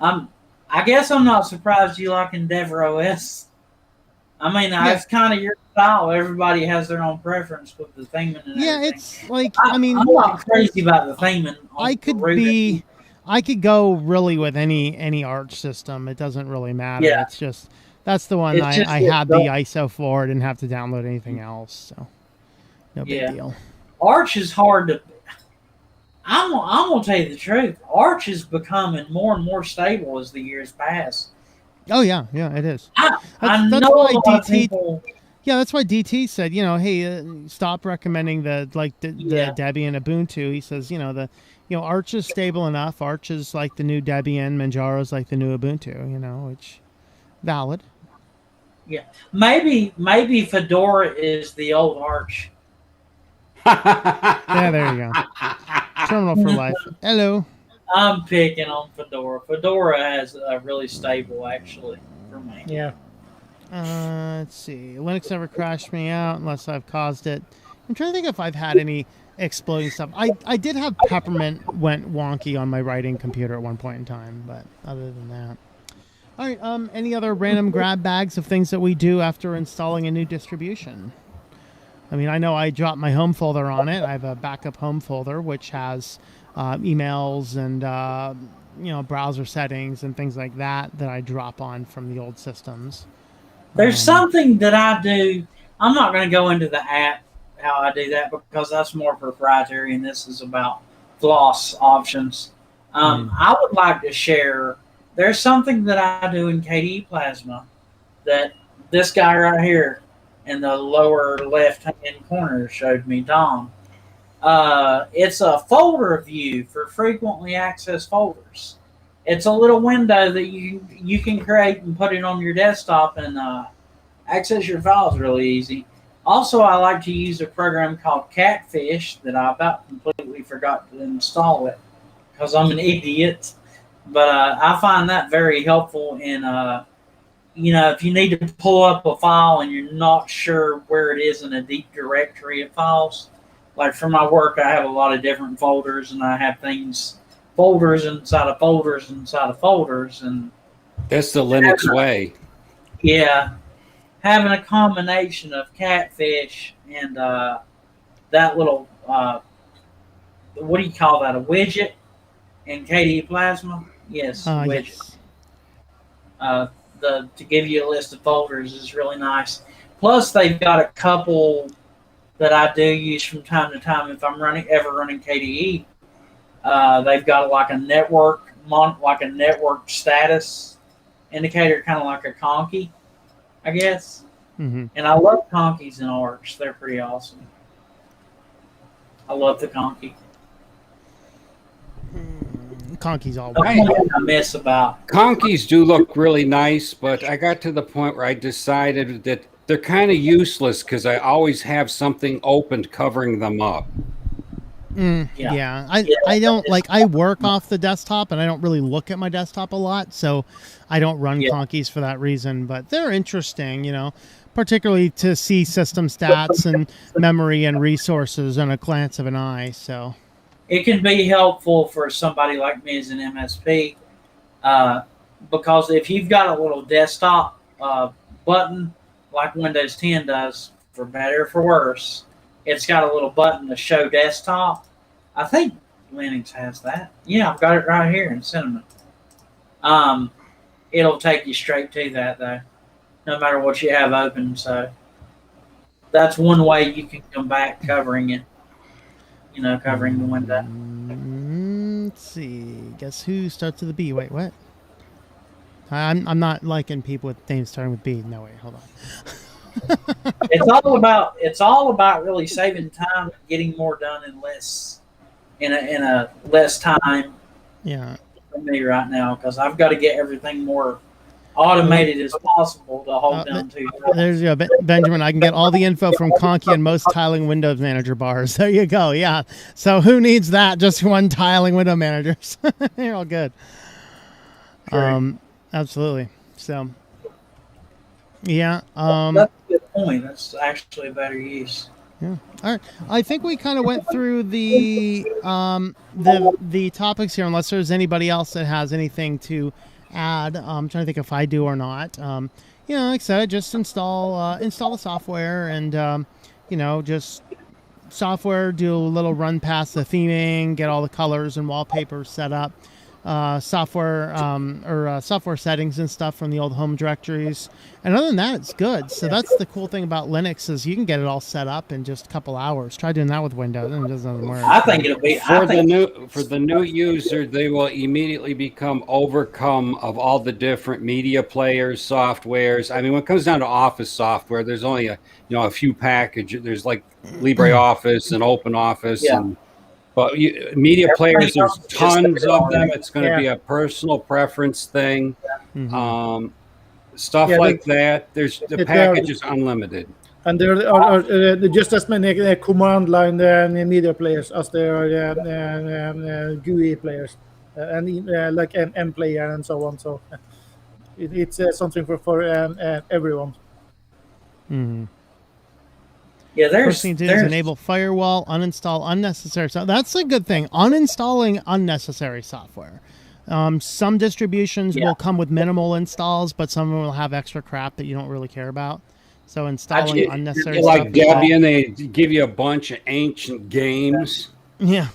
S4: I guess I'm not surprised you like Endeavor OS. I mean, that's kind of your style. Everybody has their own preference with the theming and everything.
S1: It's like, I mean,
S4: I'm not crazy about the theming.
S1: I could go really with any Arch system. It doesn't really matter.
S4: Yeah.
S1: It's just, that's the one I had the ISO for. I didn't have to download anything else. So no big deal.
S4: Arch is hard to, I'm going to tell you the truth. Arch is becoming more and more stable as the years pass.
S1: Oh yeah, it is.
S4: I know why DT. People,
S1: yeah, that's why DT said, hey, stop recommending the Debian Ubuntu. He says, Arch is stable enough. Arch is like the new Debian. Manjaro's like the new Ubuntu. Which valid.
S4: Yeah, maybe Fedora is the old Arch.
S1: Yeah, there you go. Terminal for life. Hello.
S4: I'm picking on Fedora. Fedora has a really stable, actually, for me.
S2: Yeah.
S1: Let's see. Linux never crashed me out unless I've caused it. I'm trying to think if I've had any exploding stuff. I did have Peppermint went wonky on my writing computer at one point in time, but other than that. All right. Any other random grab bags of things that we do after installing a new distribution? I mean, I know I dropped my home folder on it. I have a backup home folder, which has emails and browser settings and things like that I drop on from the old systems.
S4: There's something that I do. I'm not going to go into the app how I do that because that's more proprietary, and this is about floss options. I would like to share. There's something that I do in KDE Plasma that this guy right here in the lower left-hand corner showed me, Dom. It's a folder view for frequently accessed folders. It's a little window that you can create and put it on your desktop and access your files really easy. Also, I like to use a program called Catfish that I about completely forgot to install it because I'm an idiot. But I find that very helpful in, if you need to pull up a file and you're not sure where it is in a deep directory of files. Like for my work, I have a lot of different folders, and I have folders inside of folders inside of folders, and
S3: That's the Linux way.
S4: yeah, having a combination of Catfish and that little what do you call that? A widget in KDE Plasma? Yes, widget.
S1: Yes.
S4: To give you a list of folders is really nice. Plus, they've got a couple that I do use from time to time if I'm ever running KDE. They've got like a network status indicator, kind of like a conky, I guess.
S1: Mm-hmm.
S4: And I love conkies and arcs; they're pretty awesome. I love the conky.
S1: Conky's all
S4: That's
S1: right.
S4: one thing I miss about.
S3: Conkies do look really nice, but I got to the point where I decided that they're kind of useless because I always have something opened covering them up.
S1: Yeah. I don't like. I work off the desktop, and I don't really look at my desktop a lot, so I don't run conkies for that reason. But they're interesting, particularly to see system stats and memory and resources in a glance of an eye. So
S4: It can be helpful for somebody like me as an MSP because if you've got a little desktop button like Windows 10 does, for better or for worse, it's got a little button to show desktop. I think Linux has that. Yeah, I've got it right here in Cinnamon. It'll take you straight to that, though, no matter what you have open. So that's one way you can come back covering it, covering the window.
S1: Let's see. Guess who starts with a B? Wait, what? I'm not liking people with names starting with B. No, wait, hold on.
S4: It's all about really saving time and getting more done in a less time.
S1: Yeah.
S4: For me right now, because I've got to get everything more automated as possible to hold down to.
S1: There's Benjamin. I can get all the info from Conky and most tiling Windows Manager bars. There you go. Yeah. So who needs that? Just one tiling window managers. You're all good.
S4: Sure.
S1: Absolutely. So. Yeah.
S4: That's a good point. That's actually a better use.
S1: Yeah. All right. I think we kind of went through the topics here, unless there's anybody else that has anything to add. I'm trying to think if I do or not. Like I said, just install the software and just software, do a little run past the theming, get all the colors and wallpapers set up. Software settings and stuff from the old home directories, and other than that, it's good. So that's the cool thing about Linux is you can get it all set up in just a couple hours. Try doing that with Windows, and it doesn't work.
S4: I think it'll be
S3: for the new user. They will immediately become overcome of all the different media players, softwares. I mean, when it comes down to Office software, there's only a few packages. There's like LibreOffice and OpenOffice and. But media players, there's tons of them. It's going to be a personal preference thing. Mm-hmm. Stuff like that. The package is unlimited.
S2: And there are just as many command line media players as there are GUI players, and like M player and so on. So it's something for everyone.
S1: Mm-hmm.
S4: Yeah,
S1: first thing to do is enable firewall, uninstall unnecessary. So that's a good thing. Uninstalling unnecessary software. Some distributions will come with minimal installs, but some will have extra crap that you don't really care about. So installing unnecessary stuff.
S3: Like Debian, they give you a bunch of ancient games.
S1: Yeah.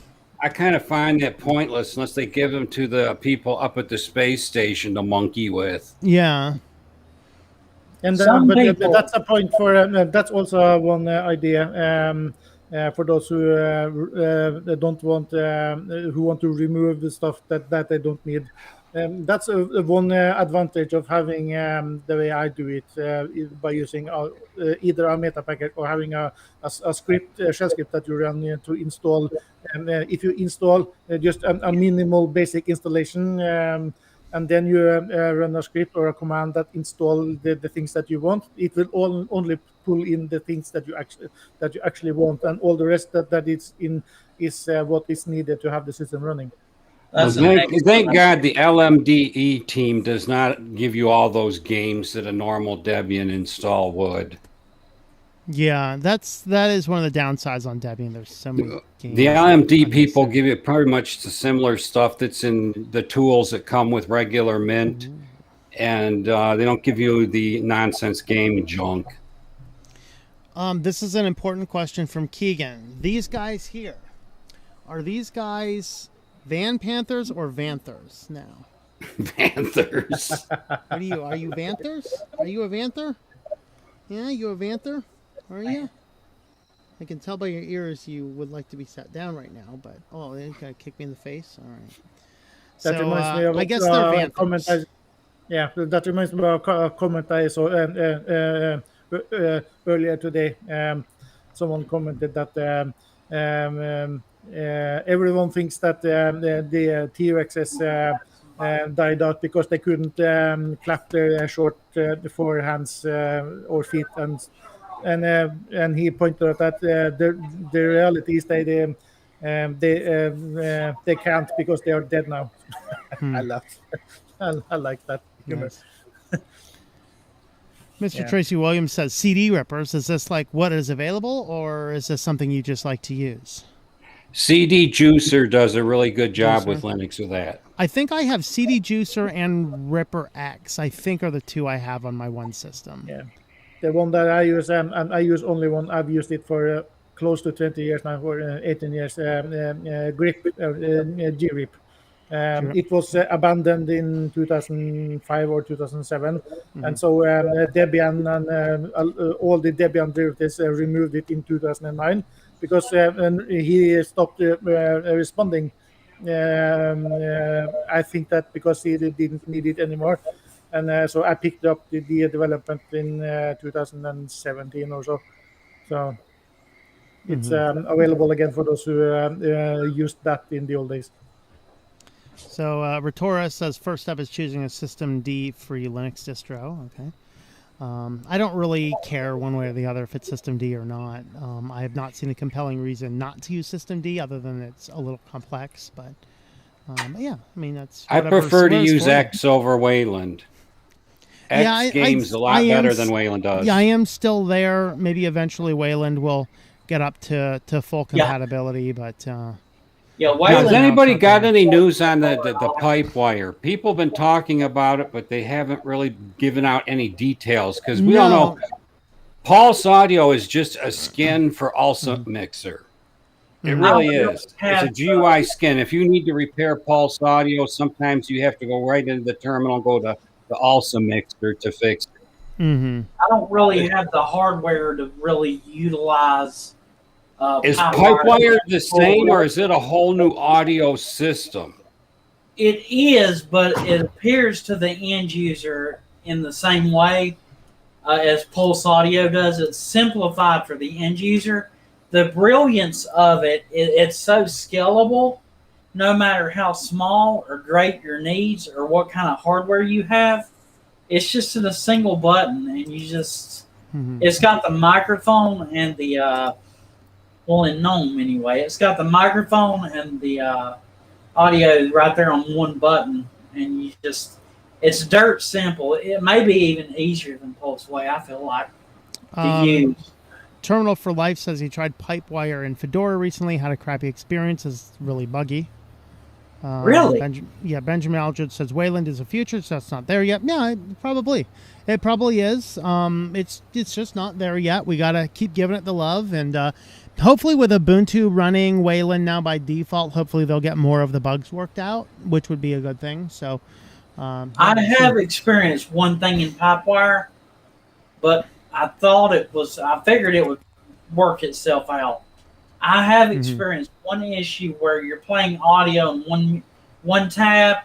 S3: I kind of find that pointless unless they give them to the people up at the space station to monkey with.
S1: Yeah.
S2: And but that's a point for that's also one idea for those who don't want who want to remove the stuff that they don't need. That's one advantage of having the way I do it by using either a meta package or having a script, a shell script that you run to install. If you install just a minimal basic installation, and then you run a script or a command that install the things that you want, it will only pull in the things that you actually want, and all the rest that is in is what is needed to have the system running.
S3: Well, thank God the LMDE team does not give you all those games that a normal Debian install would.
S1: Yeah, that is one of the downsides on Debian. There's so many games.
S3: The LMD people give you pretty much the similar stuff that's in the tools that come with regular Mint, and they don't give you the nonsense game junk.
S1: This is an important question from Keegan. These guys here, are these guys Van Panthers or Vanthers now?
S3: Vanthers.
S1: What are you? Are you Vanthers? Are you a Vanther? Yeah, you a Vanther? Are you? I can tell by your ears you would like to be sat down right now, but they're gonna kick me in the face. All right.
S2: That reminds me of
S1: I guess they're Vanthers.
S2: That reminds me of a comment I saw earlier today. Someone commented that everyone thinks that the T-Rexes died out because they couldn't clap their short forehands or feet, and he pointed out that the reality is they can't because they are dead now. I laugh. I like that humor.
S1: Nice. Mr. Tracy Williams says CD rippers. Is this like what is available, or is this something you just like to use?
S3: CD Juicer does a really good job with Linux with that.
S1: I think I have CD Juicer and Ripper X. I think are the two I have on my one system.
S2: Yeah, the one that I use, and I use only one. I've used it for close to 20 years now, for 18 years. Grip, grip. Sure. It was abandoned in 2005 or 2007, and so Debian and all the Debian derivatives removed it in 2009 because he stopped responding. I think that because he didn't need it anymore, and so I picked up the development in 2017 or so. So it's available again for those who used that in the old days.
S1: So Retora says first step is choosing a System D free Linux distro. Okay. I don't really care one way or the other if it's System D or not. I have not seen a compelling reason not to use System D other than it's a little complex. But yeah, I mean that's.
S3: I prefer to use X over Wayland. X game's a lot better than Wayland does.
S1: Yeah, I am still there. Maybe eventually Wayland will get up to full compatibility, but.
S3: Yeah, has anybody got any news on the pipe wire? People have been talking about it, but they haven't really given out any details because we don't know. Pulse Audio is just a skin for ALSA Mixer. It really is. It's a GUI skin. If you need to repair Pulse Audio, sometimes you have to go right into the terminal, go to the ALSA Mixer to fix it.
S4: I don't really have the hardware to really utilize.
S3: Is Pipewire the same, or is it a whole new audio system?
S4: It is, but it appears to the end user in the same way as Pulse Audio does. It's simplified for the end user. The brilliance of it's so scalable, no matter how small or great your needs or what kind of hardware you have. It's just in a single button, and you just it's got the microphone and the well, in GNOME anyway, it's got the microphone and the audio right there on one button, and it's dirt simple. It may be even easier than Pulseway, I feel like, to use.
S1: Terminal for Life says he tried Pipewire in Fedora recently, had a crappy experience, it's really buggy.
S4: Really?
S1: Benjamin Aldridge says Wayland is a future, so that's not there yet. Yeah, it probably is. It's just not there yet. We gotta keep giving it the love, and hopefully with Ubuntu running Wayland now by default, hopefully they'll get more of the bugs worked out, which would be a good thing. So
S4: I have experienced one thing in Pipewire, but I figured it would work itself out. I have experienced one issue where you're playing audio in one tab,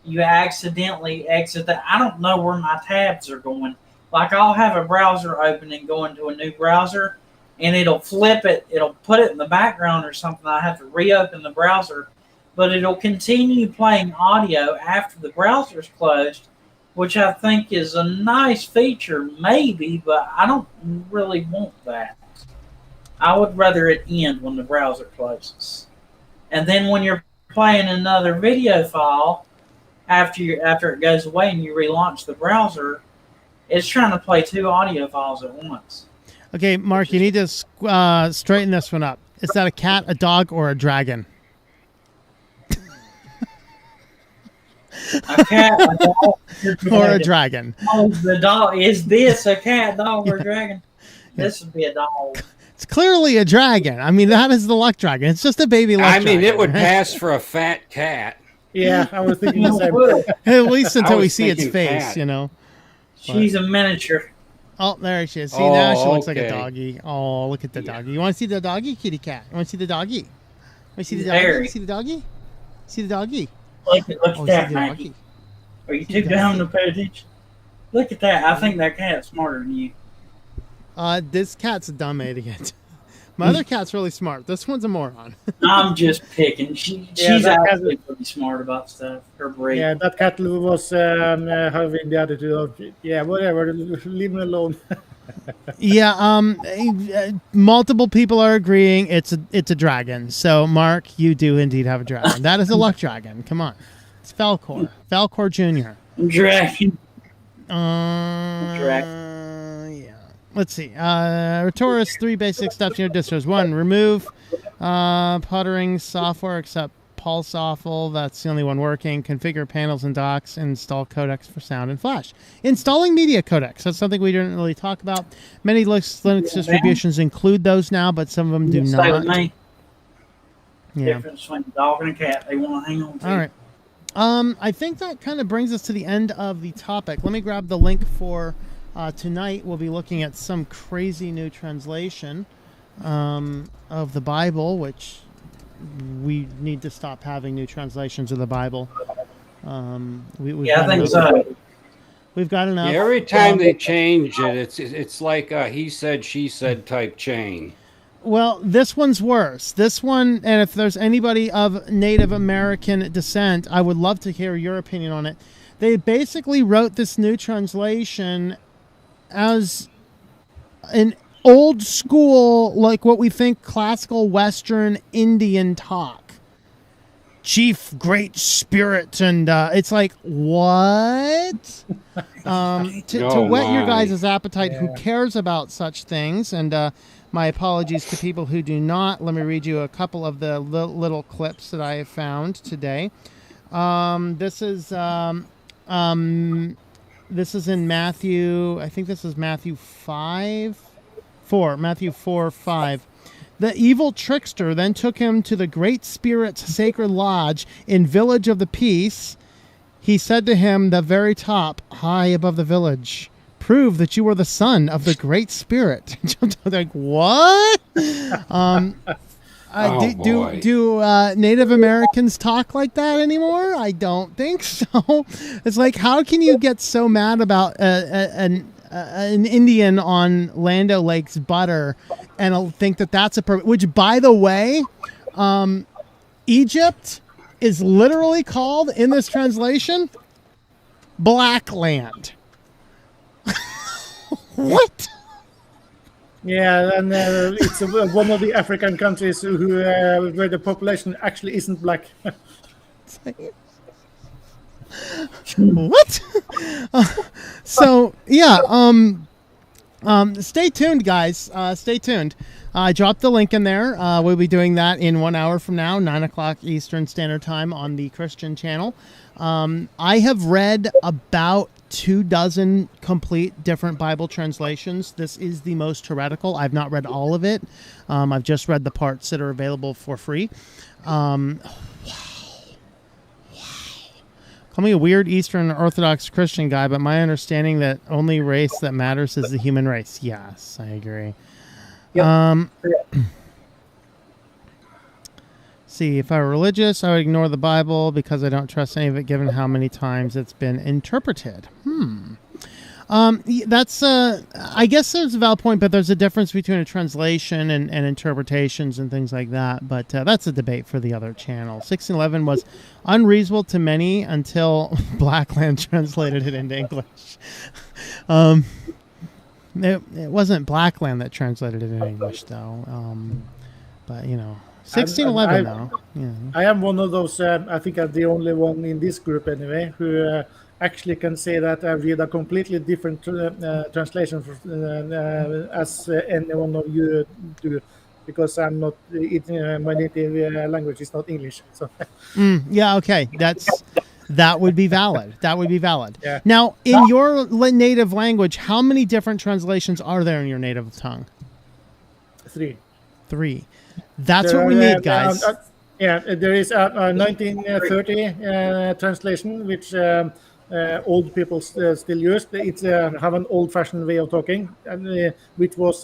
S4: you accidentally exit that. I don't know where my tabs are going. Like I'll have a browser open and go into a new browser, and it'll flip it. It'll put it in the background or something. I have to reopen the browser, but it'll continue playing audio after the browser's closed, which I think is a nice feature, maybe, but I don't really want that. I would rather it end when the browser closes. And then when you're playing another video file, after it goes away and you relaunch the browser, it's trying to play 2 audio files at once.
S1: Okay, Mark, you need to straighten this one up. Is that a cat, a dog, or a dragon?
S4: A cat, a dog,
S1: or a dragon.
S4: Oh, the dog. Is this a cat, dog, or a dragon? This would be a dog.
S1: It's clearly a dragon. I mean, that is the luck dragon. It's just a baby luck dragon.
S3: I mean, it would pass for a fat cat.
S2: Yeah, I was thinking the same.
S1: At least until we see its
S3: thinking
S1: face,
S3: cat.
S1: you know.
S4: She's a miniature.
S1: Oh, there she is. See, now she looks like a
S3: okay.
S1: doggy. Oh, look at the doggy. You want to see the doggy, kitty cat? You want to see the doggy? Want to see the
S4: He's
S1: doggy?
S4: hairy.
S1: See the doggy? See the doggy?
S4: Look at
S1: Oh,
S4: that,
S1: see the
S4: Maggie.
S1: doggy?
S4: Are you
S1: See
S4: too
S1: the
S4: dumb
S1: doggy?
S4: to pay attention? Look at that. I think that cat's smarter than you.
S1: This cat's a dumb idiot. My other cat's really smart. This one's a moron.
S4: I'm just picking. She's
S2: that
S4: actually pretty smart about stuff. Her breed.
S2: Yeah, that cat was having the attitude of, yeah, whatever, leave me alone.
S1: Yeah, multiple people are agreeing it's a dragon. So, Mark, you do indeed have a dragon. That is a luck dragon. Come on. It's Falcor. Falcor Jr.
S4: Dragon.
S1: Yeah. Let's see. Rhetorus, 3 basic steps in your distros. 1, remove puttering software except PulseAwful. That's the only one working. Configure panels and docks. Install codecs for sound and flash. Installing media codecs. That's something we didn't really talk about. Many Linux distributions include those now, but some of them do
S4: Stay with
S1: not.
S4: me.
S1: Yeah.
S4: Difference between a dog and a cat. They want to hang on to.
S1: All right. I think that kind of brings us to the end of the topic. Let me grab the link for tonight. We'll be looking at some crazy new translation of the Bible, which we need to stop having new translations of the Bible. We've
S4: Yeah, I
S1: got
S4: think
S1: enough.
S4: so.
S1: We've got enough.
S3: Yeah, every time they change it, it's like a he said, she said type chain.
S1: Well, this one's worse. This one, and if there's anybody of Native American descent, I would love to hear your opinion on it. They basically wrote this new translation as an old school, like what we think classical Western Indian talk. Chief Great Spirit, and it's like, what? To whet your guys' appetite, who cares about such things, and my apologies to people who do not. Let me read you a couple of the little clips that I have found today. This is in Matthew. I think this is Matthew 4. Matthew 4:5. The evil trickster then took him to the Great Spirit's sacred lodge in Village of the Peace. He said to him, the very top, high above the village, prove that you are the son of the Great Spirit. Like, what? Do Native Americans talk like that anymore? I don't think so. It's like, how can you get so mad about an Indian on Land O'Lakes butter and think that that's which, by the way, Egypt is literally called in this translation Black Land. What?
S2: Yeah, and it's one of the African countries where the population actually isn't black.
S1: What? So yeah, stay tuned, guys. Stay tuned. I dropped the link in there. We'll be doing that in 1 hour from now, 9 o'clock Eastern Standard Time on the Christian channel. I have read about 24 complete different Bible translations. This is the most heretical. I've not read all of it. I've just read the parts that are available for free. Wow. Call me a weird Eastern Orthodox Christian guy, but my understanding that only race that matters is the human race. Yes, I agree.
S4: Yep.
S1: see, if I were religious, I would ignore the Bible because I don't trust any of it, given how many times it's been interpreted. That's I guess there's a valid point, but there's a difference between a translation and interpretations and things like that. But that's a debate for the other channel. 1611 was unreasonable to many until Blackland translated it into English. It wasn't Blackland that translated it in English, though. But 1611 though. Yeah.
S2: I am one of those. I think I'm the only one in this group anyway who actually can say that I read a completely different translation as any one of you do, because I'm not. My native language is not English. So.
S1: Yeah. Okay. That would be valid. That would be valid.
S2: Yeah.
S1: Now, in your native language, how many different translations are there in your native tongue?
S2: 3.
S1: That's what we need, guys.
S2: There is a 1930 translation, which old people still use. It's have an old-fashioned way of talking, and which was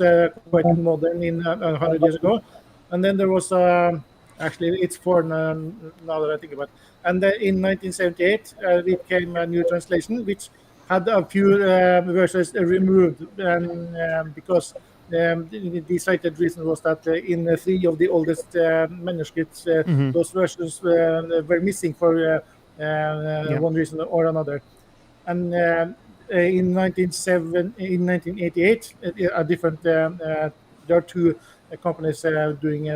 S2: quite modern in 100 years ago. And then there was actually it's foreign now that I think about it. And in 1978, it came a new translation, which had a few verses removed, and because the cited reason was that in 3 of the oldest manuscripts, those versions were missing for one reason or another. And in 1988, a different there are 2 companies doing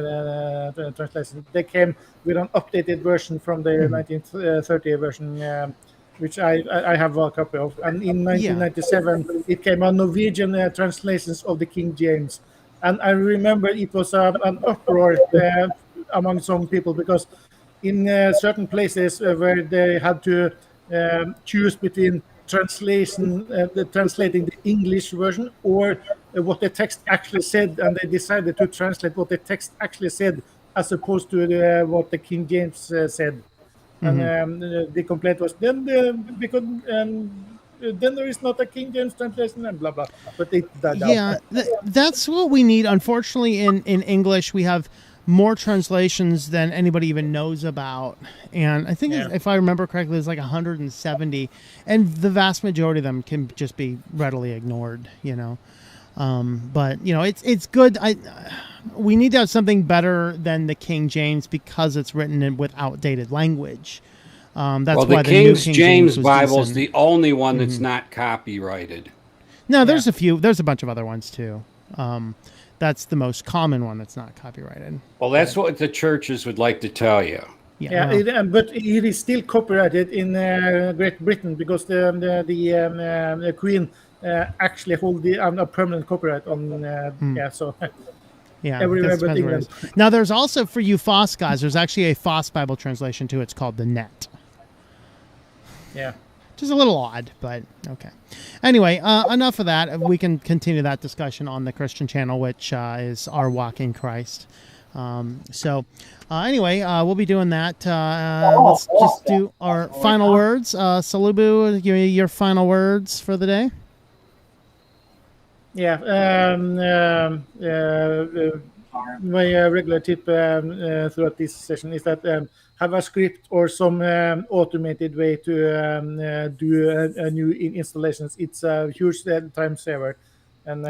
S2: translation. They came with an updated version from the 1930 version. Which I have a copy of. And in 1997, it came a Norwegian translations of the King James. And I remember it was an uproar among some people, because in certain places where they had to choose between translating the English version or what the text actually said, and they decided to translate what the text actually said as opposed to what the King James said. And the complaint was then because then there is not a King James translation and blah blah. But it died out.
S1: Yeah, that's what we need. Unfortunately, in English, we have more translations than anybody even knows about. And I think, if I remember correctly, there's like 170, and the vast majority of them can just be readily ignored. But it's good. We need to have something better than the King James because it's written with outdated language. That's why
S3: the King
S1: King
S3: James
S1: was
S3: Bible is
S1: decent.
S3: the only one that's not copyrighted.
S1: No, there's a few. There's a bunch of other ones too. That's the most common one that's not copyrighted.
S3: Well, that's what the churches would like to tell you.
S2: But it is still copyrighted in Great Britain because the Queen actually hold a permanent copyright on. So.
S1: Yeah,
S2: everywhere but England.
S1: Now, there's also, for you FOSS guys, there's actually a FOSS Bible translation too. It's called the Net.
S2: Yeah.
S1: Which is a little odd, but okay. Anyway, enough of that. We can continue that discussion on the Christian channel, which is Our Walk in Christ. Anyway, we'll be doing that. Let's just do our final words. Salubu, your final words for the day.
S2: Yeah, my regular tip throughout this session is that have a script or some automated way to do a new installations. It's a huge time saver, and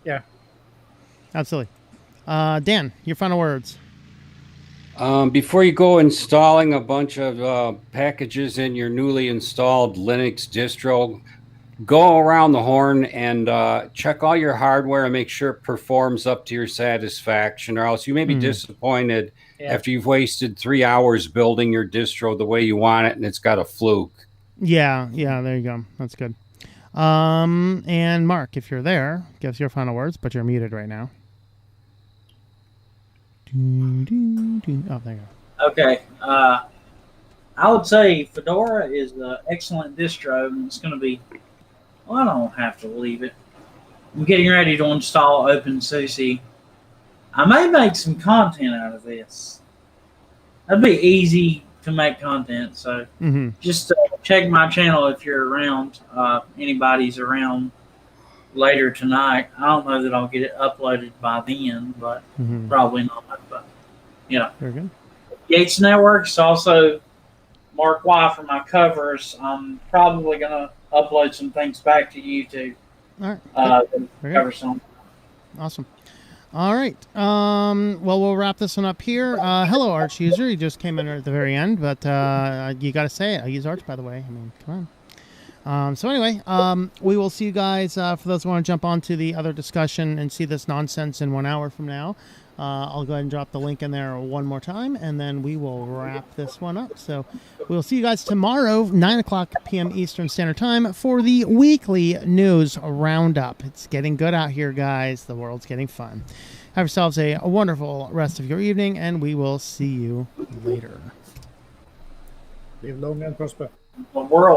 S2: yeah,
S1: absolutely. Dan, your final words.
S3: Before you go installing a bunch of packages in your newly installed Linux distro, go around the horn and check all your hardware and make sure it performs up to your satisfaction, or else you may be disappointed after you've wasted 3 hours building your distro the way you want it and it's got a fluke.
S1: Yeah, there you go. That's good. And Mark, if you're there, give us your final words, but you're muted right now. Oh, there you go.
S4: Okay. I would say Fedora is an excellent distro, and it's going to be. Well, I don't have to leave it. I'm getting ready to install OpenSUSE. I may make some content out of this. That'd be easy to make content. So just check my channel if you're around. Anybody's around later tonight. I don't know that I'll get it uploaded by then, but probably not. But
S1: Very good.
S4: Yates Networks, also Mark Y for my covers. I'm probably going to upload some things back to YouTube.
S1: All right.
S4: Cover some.
S1: Awesome. All right. Well, we'll wrap this one up here. Hello, Arch user. You just came in at the very end, but you got to say it. I use Arch, by the way. I mean, come on. So anyway, we will see you guys, for those who want to jump onto the other discussion and see this nonsense in 1 hour from now. I'll go ahead and drop the link in there one more time, and then we will wrap this one up. So we'll see you guys tomorrow, 9 o'clock p.m. Eastern Standard Time, for the weekly news roundup. It's getting good out here, guys. The world's getting fun. Have yourselves a wonderful rest of your evening, and we will see you later.
S2: Live long and prosper.
S4: The world.